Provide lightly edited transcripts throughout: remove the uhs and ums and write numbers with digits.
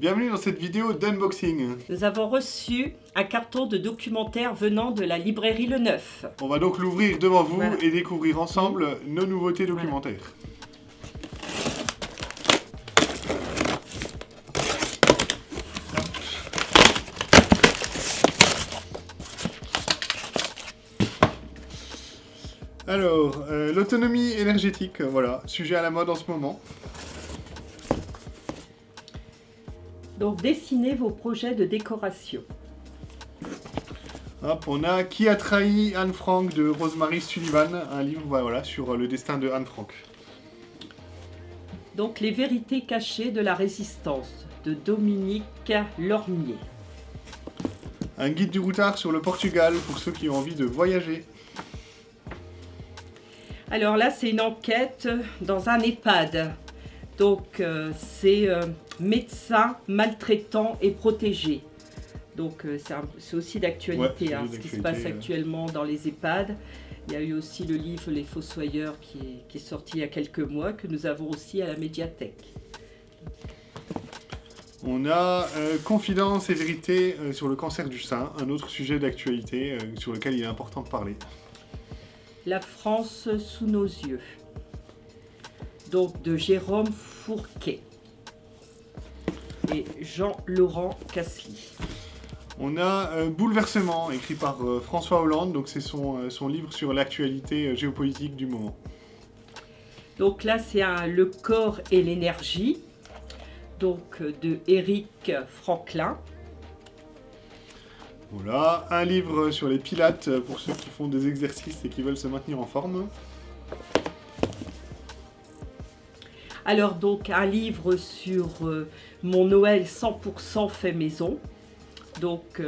Bienvenue dans cette vidéo d'unboxing. Nous avons reçu un carton de documentaire venant de la librairie Le Neuf. On va donc l'ouvrir devant vous Voilà. et découvrir ensemble nos nouveautés documentaires. Alors, l'autonomie énergétique, voilà, sujet à la mode en ce moment. Donc, dessinez vos projets de décoration. Hop, on a Qui a trahi Anne Frank de Rosemary Sullivan, un livre voilà, sur le destin de Anne Frank. Donc, les vérités cachées de la résistance de Dominique Lormier. Un guide du routard sur le Portugal pour ceux qui ont envie de voyager. Alors là, c'est une enquête dans un EHPAD. Donc, c'est médecins maltraitants et protégés. Donc, c'est aussi d'actualité, Ouais, ce qui se passe actuellement dans les EHPAD. Il y a eu aussi le livre Les Fossoyeurs qui est sorti il y a quelques mois, que nous avons aussi à la médiathèque. On a Confidence et vérité sur le cancer du sein, un autre sujet d'actualité sur lequel il est important de parler. La France sous nos yeux. Donc, de Jérôme Fourquet et Jean-Laurent Casely. On a Bouleversement, écrit par François Hollande, donc c'est son livre sur l'actualité géopolitique du moment. Donc là, c'est Le corps et l'énergie, donc de Éric Franklin. Voilà, un livre sur les pilates pour ceux qui font des exercices et qui veulent se maintenir en forme. Alors donc, un livre sur mon Noël 100% fait maison. Donc,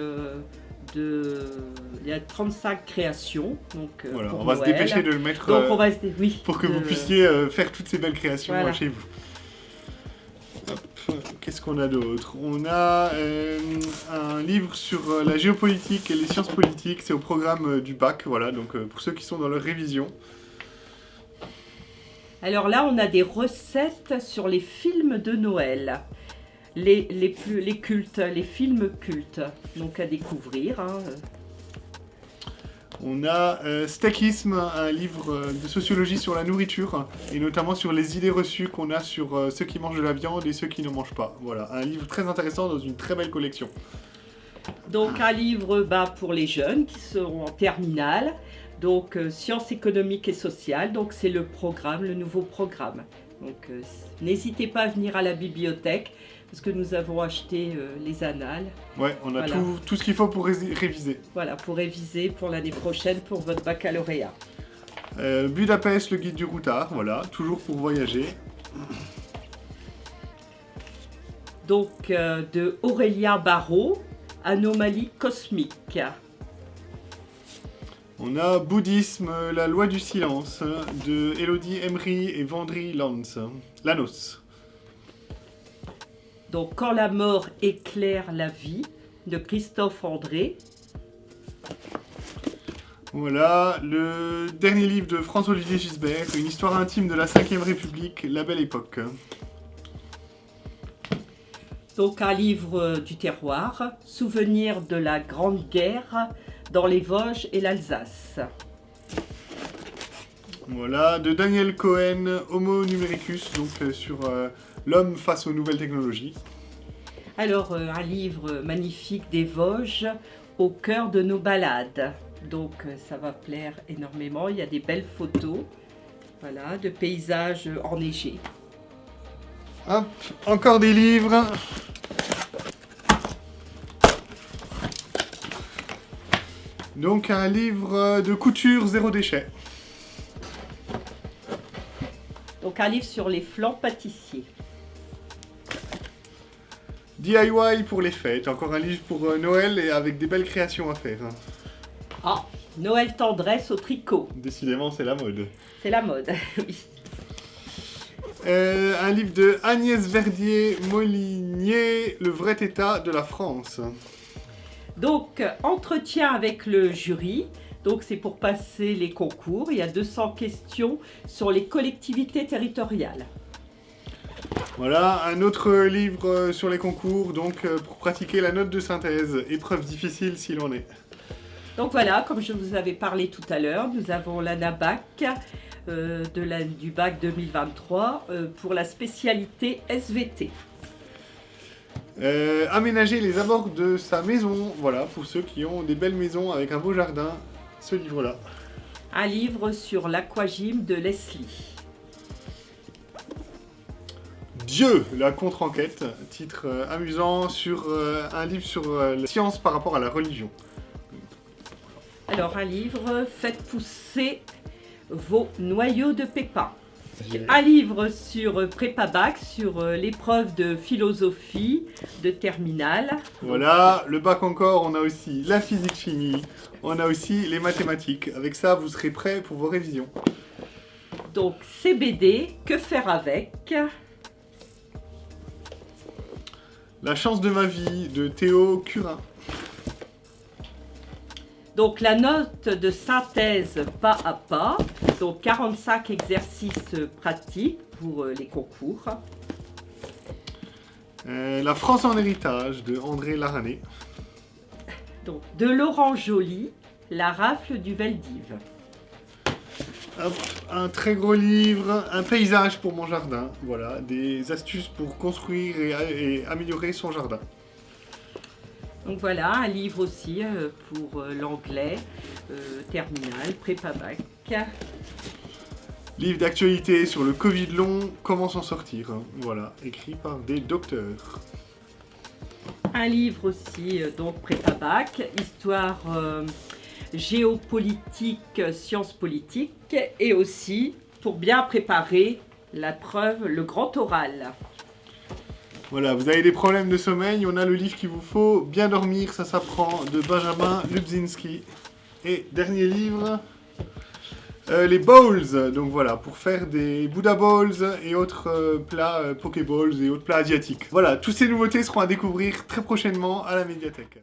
il y a 35 créations. Donc, Voilà, pour on va Noël. se dépêcher de le mettre Donc, on va oui, pour que vous puissiez faire toutes ces belles créations voilà. chez vous. Qu'est-ce qu'on a d'autre? On a un livre sur la géopolitique et les sciences politiques, c'est au programme du bac, voilà, donc pour ceux qui sont dans leur révision. Alors là, on a des recettes sur les films de Noël. Les cultes, les films cultes, donc à découvrir. Hein. On a Steakisme, un livre de sociologie sur la nourriture, et notamment sur les idées reçues qu'on a sur ceux qui mangent de la viande et ceux qui ne mangent pas. Voilà, un livre très intéressant dans une très belle collection. Donc un livre pour les jeunes qui seront en terminale, donc sciences économiques et sociales, donc c'est le programme, le nouveau programme. Donc n'hésitez pas à venir à la bibliothèque, parce que nous avons acheté les annales. Ouais, on a voilà. tout ce qu'il faut pour réviser. Voilà, pour réviser pour l'année prochaine pour votre baccalauréat. Budapest, le guide du routard, voilà, toujours pour voyager. Donc de Aurélien Barraud, Anomalie cosmique. On a Bouddhisme, la loi du silence, de Elodie Emery et Vendry Lanos. Donc Quand la mort éclaire la vie, de Christophe André. Voilà, le dernier livre de François-Olivier Gisbert, une histoire intime de la 5ème République, la belle époque. Donc un livre du terroir, Souvenirs de la Grande Guerre dans les Vosges et l'Alsace. Voilà, de Daniel Cohen, Homo numericus, donc sur l'homme face aux nouvelles technologies. Alors un livre magnifique des Vosges, au cœur de nos balades. Donc ça va plaire énormément, il y a des belles photos, voilà, de paysages enneigés. Hop, encore des livres. Donc un livre de couture zéro déchet. Donc un livre sur les flancs pâtissiers. DIY pour les fêtes, encore un livre pour Noël et avec des belles créations à faire. Ah, Noël tendresse au tricot. Décidément, c'est la mode. C'est la mode, oui. Un livre de Agnès Verdier-Molinier, Le vrai état de la France. Donc, entretien avec le jury Donc c'est pour passer les concours. Il y a 200 questions sur les collectivités territoriales. Voilà, un autre livre sur les concours, donc pour pratiquer la note de synthèse, épreuve difficile s'il en est. Donc voilà, comme je vous avais parlé tout à l'heure, nous avons l'ANABAC du bac 2023 pour la spécialité SVT. Aménager les abords de sa maison, voilà, pour ceux qui ont des belles maisons avec un beau jardin, ce livre-là. Un livre sur l'aquagym de Leslie. Dieu, la contre-enquête, titre amusant sur un livre sur la science par rapport à la religion. Alors un livre, faites pousser vos noyaux de pépins. Un livre sur prépa-bac, sur l'épreuve de philosophie de terminale. Voilà, le bac encore, on a aussi la physique-chimie, on a aussi les mathématiques. Avec ça, vous serez prêts pour vos révisions. Donc CBD, que faire avec? La chance de ma vie, de Théo Curin. Donc la note de synthèse pas à pas, donc 45 exercices pratiques pour les concours. La France en héritage de André Larané. Donc de Laurent Joly, la rafle du Veldiv. Hop, un très gros livre, un paysage pour mon jardin. Voilà, des astuces pour construire et améliorer son jardin. Donc voilà, un livre aussi pour l'anglais, terminal, prépa-bac. Livre d'actualité sur le Covid long, comment s'en sortir. Voilà, écrit par des docteurs. Un livre aussi, donc prépa-bac, histoire géopolitique, sciences politiques, et aussi pour bien préparer la preuve, le grand oral. Voilà, vous avez des problèmes de sommeil, on a le livre qu'il vous faut, Bien dormir, ça s'apprend, de Benjamin Lubzinski. Et dernier livre, les bowls, donc voilà, pour faire des Buddha bowls et autres plats Pokéballs et autres plats asiatiques. Voilà, toutes ces nouveautés seront à découvrir très prochainement à la médiathèque.